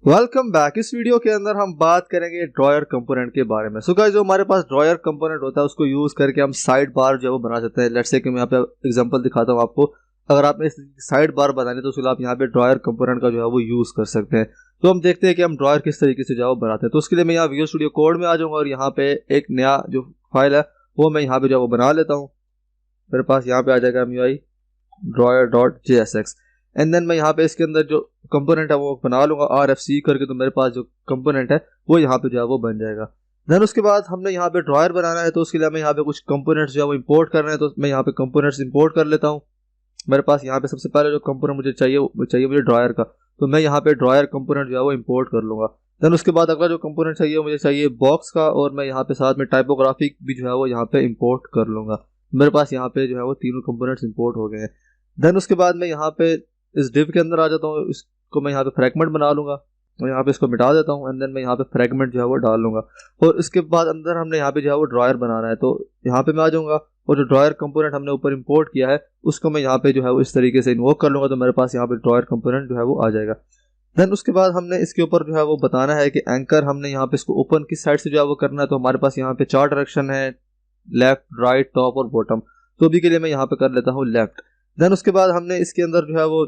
Welcome back. इस video के अंदर हम बात करेंगे ड्रॉयर कंपोनेंट के बारे में। सो गाइस, जो हमारे पास ड्रॉयर कंपोनेंट होता है उसको यूज करके हम साइड बार जो है वो बना सकते हैं। लेट्स से कि मैं यहाँ पे एग्जांपल दिखाता हूँ आपको। अगर आपने साइड बार बनानी है तो उसके लिए आप यहाँ पे ड्रॉयर कंपोनेंट का जो है वो यूज कर सकते हैं। तो हम देखते हैं कि हम ड्रॉयर किस तरीके से जो है वो बनाते हैं। तो उसके लिए मैं यहाँ विजुअल स्टूडियो कोड में आ जाऊंगा और यहाँ पे एक नया जो फाइल है वो मैं यहाँ पे जो है वो बना लेता हूँ। मेरे पास यहाँ पे आ जाएगा MUI drawer.jsx एंड देन मैं यहाँ पे इसके अंदर जो कंपोनेंट है वो बना लूंगा RFC करके। तो मेरे पास जो कंपोनेंट है वो यहाँ पे जो है वो बन जाएगा। देन उसके बाद हमने यहाँ पे ड्रॉयर बनाना है तो उसके लिए हमें यहाँ पे कुछ कंपोनेंट्स जो है वो इंपोर्ट करना है। तो मैं यहाँ पे कंपोनेंट्स इंपोर्ट कर लेता हूँ। मेरे पास यहाँ पे सबसे पहले जो कंपोनेंट मुझे चाहिए मुझे ड्रॉयर का, तो मैं यहाँ पे ड्रॉयर कंपोनेंट जो है वो इंपोर्ट कर लूंगा। देन उसके बाद अगला जो कंपोनेंट चाहिए मुझे चाहिए बॉक्स का, और मैं यहाँ पे साथ में टाइपोग्राफिक भी जो है वो यहाँ पे इंपोर्ट कर लूंगा। मेरे पास यहाँ पे जो है वो तीनों कंपोनेंट्स इंपोर्ट हो गए हैं। देन उसके बाद मैं यहाँ पे इस डिव के अंदर आ जाता हूँ। इसको मैं यहाँ पे फ्रैगमेंट बना लूंगा और यहाँ पे इसको मिटा देता हूँ एंड देन मैं यहाँ पे फ्रैगमेंट जो है वो डाल लूंगा। और इसके बाद अंदर हमने यहाँ पे जो है वो ड्रॉयर बनाना है, तो यहाँ पे मैं आ जाऊँगा और जो ड्रॉयर कंपोनेंट हमने ऊपर इंपोर्ट किया है उसको मैं यहाँ पे जो है वो इस तरीके से इन्वोक कर लूँगा। तो मेरे पास यहाँ पे ड्रॉयर कंपोनेंट जो है वो आ जाएगा। देन उसके बाद हमने इसके ऊपर जो है वो बताना है कि एंकर हमने यहाँ पे इसको ओपन किस साइड से जो है वो करना है। तो हमारे पास यहाँ पे 4 डायरेक्शन है, लेफ्ट, राइट, टॉप और बॉटम। तो अभी के लिए मैं यहाँ पे कर लेता हूँ लेफ्ट। देन उसके बाद हमने इसके अंदर जो है वो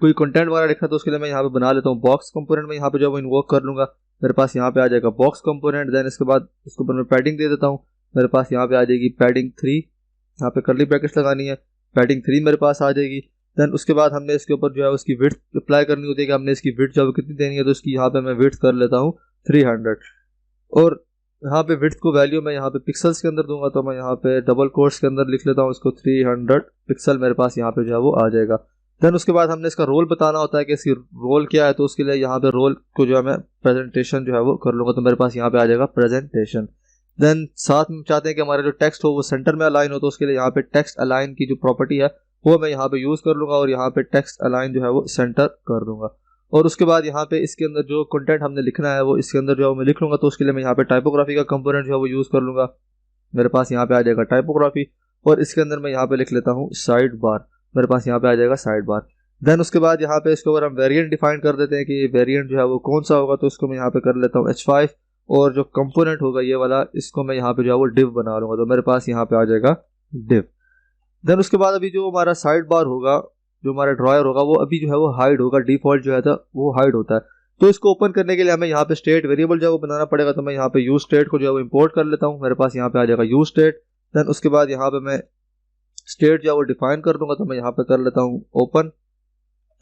कोई कंटेंट वगैरह लिखा, तो उसके लिए मैं यहाँ पे बना लेता हूँ बॉक्स कंपोनेंट में यहाँ पे जो है वो इन्वोक कर लूँगा। मेरे पास यहाँ पे आ जाएगा बॉक्स कंपोनेंट। देन इसके बाद इसके ऊपर मैं पैडिंग दे देता हूँ। मेरे पास यहाँ पे आ जाएगी पैडिंग 3, यहाँ पे कर्ली ब्रैकेट्स लगानी है, पैडिंग 3 मेरे पास आ जाएगी। देन उसके बाद हमने इसके ऊपर जो है उसकी विड्थ अप्लाई करनी होती है कि हमने इसकी विड्थ जो है कितनी देनी है। तो इसकी यहाँ पे मैं विड्थ कर लेता हूँ 300 और यहाँ पे विड्थ को वैल्यू मैं यहाँ पे पिक्सल्स के अंदर दूंगा। तो मैं यहाँ पे डबल कोट्स के अंदर लिख लेता हूँ इसको 300 पिक्सल मेरे पास यहाँ पे जो है वो आ जाएगा। देन उसके बाद हमने इसका रोल बताना होता है कि इसकी रोल क्या है। तो उसके लिए यहाँ पे रोल को जो है मैं प्रेजेंटेशन जो है वो कर लूँगा। तो मेरे पास यहाँ पे आ जाएगा प्रेजेंटेशन। देन साथ में चाहते हैं कि हमारा जो टेक्स्ट हो वो सेंटर में अलाइन हो, तो उसके लिए यहाँ पे टेक्स्ट अलाइन की जो प्रॉपर्टी है वो मैं यहाँ पे यूज़ कर लूँगा और यहाँ पे टेक्स्ट अलाइन जो है वो सेंटर कर दूंगा। और उसके बाद यहाँ पे इसके अंदर जो कंटेंट हमने लिखना है वो इसके अंदर जो है मैं लिख लूँगा। तो उसके लिए मैं यहाँ पे टाइपोग्राफी का कंपोनेंट जो है वो यूज़ कर लूँगा। मेरे पास यहाँ पे आ जाएगा टाइपोग्राफी और इसके अंदर मैं यहाँ पे लिख लेता हूँ साइड बार। मेरे पास यहाँ पे आ जाएगा साइड बार। देन उसके बाद यहाँ पे इसके ऊपर हम वेरिएंट डिफाइन कर देते हैं कि वेरिएंट जो है वो कौन सा होगा। तो इसको मैं यहाँ पे कर लेता हूँ H5 और जो कंपोनेंट होगा ये वाला इसको मैं यहाँ पे जो है वो डिव बना लूँगा। तो मेरे पास यहाँ पे आ जाएगा डिव। देन उसके बाद अभी जो हमारा साइड बार होगा, जो हमारा ड्रॉयर होगा वो अभी जो है वो हाइड होगा। डिफॉल्ट जो है था वो हाइड होता है। तो इसको ओपन करने के लिए हमें यहाँ पे स्टेट वेरिएबल जो है वो बनाना पड़ेगा। तो मैं यहाँ पे यूज स्टेट को जो है वो इंपोर्ट कर लेता हूँ। मेरे पास यहाँ पे आ जाएगा यूज स्टेट। देन उसके बाद यहाँ पे मैं स्टेट जो है वो डिफाइन कर दूंगा। तो मैं यहाँ पे कर लेता हूँ ओपन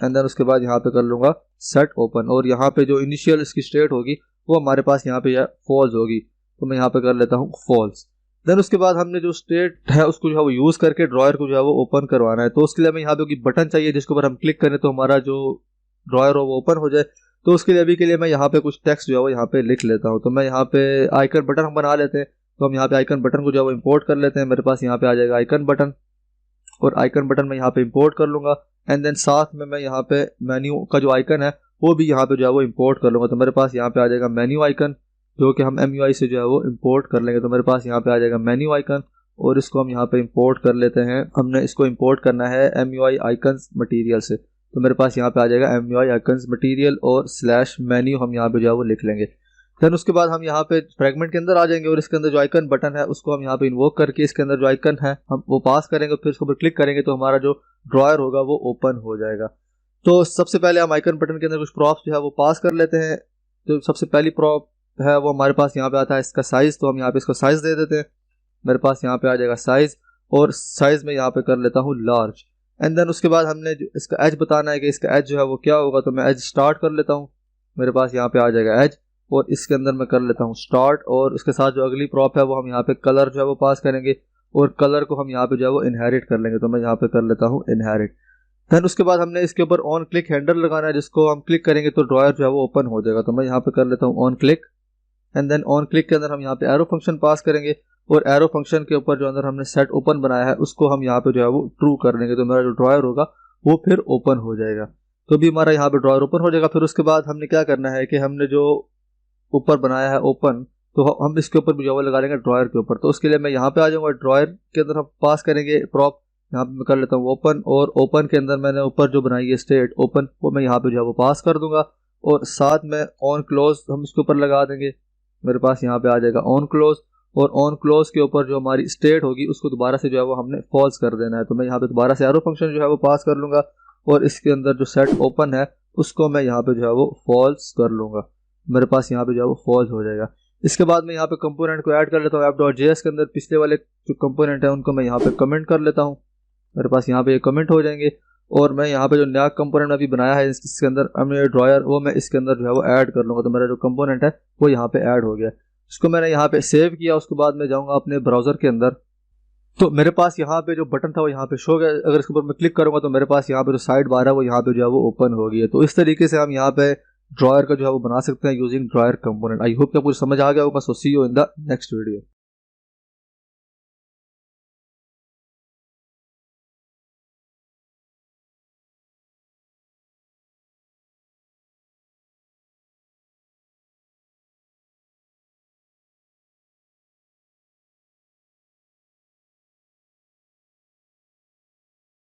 एंड देन उसके बाद यहाँ पे कर लूंगा सेट ओपन। और यहाँ पे जो इनिशियल इसकी स्टेट होगी वो हमारे पास यहाँ पे फॉल्स होगी। तो मैं यहाँ पे कर लेता हूँ फॉल्स। देन उसके बाद हमने जो स्टेट है उसको जो है वो यूज करके ड्रॉयर को जो है वो ओपन करवाना है। तो उसके लिए हमें यहाँ पे बटन चाहिए जिसके ऊपर हम क्लिक करें तो हमारा जो ड्रॉयर हो वो ओपन हो जाए। तो उसके लिए अभी के लिए मैं यहाँ पे कुछ टेक्स्ट जो है वो यहाँ पे लिख लेता हूँ। तो मैं यहाँ पे आइकन बटन हम बना लेते हैं। तो हम यहाँ पे आइकन बटन को जो है वो इम्पोर्ट कर लेते हैं। मेरे पास यहाँ पे आ जाएगा आइकन बटन और आइकन बटन मैं यहाँ पे इंपोर्ट कर लूंगा एंड देन साथ में मैं यहाँ पे मेन्यू का जो आइकन है वो भी यहाँ पे जो है वो इंपोर्ट कर लूंगा। तो मेरे पास यहाँ पे आ जाएगा मेन्यू आइकन जो कि हम MUI से जो है वो इंपोर्ट कर लेंगे। तो मेरे पास यहाँ पे आ जाएगा मेन्यू आइकन और इसको हम यहाँ पे इंपोर्ट कर लेते हैं। हमने इसको इंपोर्ट करना है MUI आइकन्स मटीरियल से। तो मेरे पास यहाँ पे आ जाएगा MUI आइकन्स मटीरियल और /मेन्यू हम यहाँ पे जो है वो लिख लेंगे। देन उसके बाद हम यहाँ पे फ्रैगमेंट के अंदर आ जाएंगे और इसके अंदर जो आइकन बटन है उसको हम यहाँ पे इन्वोक करके इसके अंदर जो आइकन है हम वो पास करेंगे। फिर इसके ऊपर क्लिक करेंगे तो हमारा जो ड्रॉयर होगा वो ओपन हो जाएगा। तो सबसे पहले हम आइकन बटन के अंदर कुछ प्रॉप्स जो है वो पास कर लेते हैं। तो सबसे पहली प्रॉप है वो हमारे पास यहाँ पे आता है इसका साइज। तो हम यहाँ पे इसको साइज दे देते हैं। मेरे पास यहाँ पे आ जाएगा साइज और साइज में यहाँ पे कर लेता हूँ लार्ज। एंड देन उसके बाद हमने जो इसका एज बताना है कि इसका एज जो है वो क्या होगा। तो मैं एज स्टार्ट कर लेता हूँ। मेरे पास यहाँ पे आ जाएगा एज और इसके अंदर मैं कर लेता हूँ स्टार्ट और उसके साथ जो अगली प्रॉप है वो हम यहाँ पे कलर जो है वो पास करेंगे और कलर को हम यहाँ पे जो है वो इनहेरिट कर लेंगे। तो मैं यहाँ पे कर लेता हूँ इनहेरिट। देन उसके बाद हमने इसके ऊपर ऑन क्लिक हैंडल लगाना है जिसको हम क्लिक करेंगे तो ड्रॉयर जो है वो ओपन हो जाएगा। तो मैं यहाँ पे कर लेता हूँ on click and then on click के अंदर हम यहाँ पे एरो फंक्शन पास करेंगे और एरो फंक्शन के ऊपर जो अंदर हमने सेट ओपन बनाया है उसको हम यहाँ पे जो है वो ट्रू कर देंगे। तो मेरा जो ड्रॉयर होगा वो फिर ओपन हो जाएगा। तो भी हमारा यहाँ पे ड्रॉयर ओपन हो जाएगा। फिर उसके बाद हमने क्या करना है कि हमने जो ऊपर बनाया है ओपन तो हम इसके ऊपर भी जो लगा लेंगे ड्रॉयर के ऊपर। तो उसके लिए मैं यहाँ पे आ जाऊँगा। ड्रॉयर के अंदर हम पास करेंगे प्रॉप। यहाँ पे मैं कर लेता हूँ ओपन और ओपन के अंदर मैंने ऊपर जो बनाई है स्टेट ओपन वो मैं यहाँ पे जो है वो पास कर दूंगा। और साथ में ऑन क्लोज हम इसके ऊपर लगा देंगे। मेरे पास यहाँ पे आ जाएगा ऑन क्लोज, और ऑन क्लोज के ऊपर जो हमारी स्टेट होगी उसको दोबारा से जो है वो हमने फॉल्स कर देना है। तो मैं यहाँ पे दोबारा से एरो फंक्शन जो है वो पास कर लूँगा, और इसके अंदर जो सेट ओपन है उसको मैं यहाँ पे जो है वो फॉल्स कर लूँगा। मेरे पास यहाँ पे जो है वो फॉल्स हो जाएगा। इसके बाद मैं यहाँ पे कंपोनेंट को ऐड कर लेता हूँ app.js के अंदर। पिछले वाले जो कंपोनेंट है उनको मैं यहाँ पे कमेंट कर लेता हूँ। मेरे पास यहाँ पे ये कमेंट हो जाएंगे, और मैं यहाँ पे जो नया कंपोनेंट अभी बनाया है इसके अंदर हमने ड्रॉयर, वो मैं इसके अंदर जो है वो ऐड कर लूँगा। तो मेरा जो कंपोनेंट है वो यहाँ पे ऐड हो गया। इसको मैंने यहाँ पे सेव किया। उसके बाद मैं जाऊँगा अपने ब्राउज़र के अंदर, तो मेरे पास यहाँ पे जो बटन था वो यहाँ पे शो गया। अगर इसके ऊपर मैं क्लिक करूँगा तो मेरे पास यहाँ पे जो साइड बार है वो यहाँ पे जो है वो ओपन हो गई है। तो इस तरीके से हम यहाँ पे ड्रॉयर का जो है वो बना सकते हैं using drawer component. I hope कि आपको समझ आ गया होगा। So see you in the next video.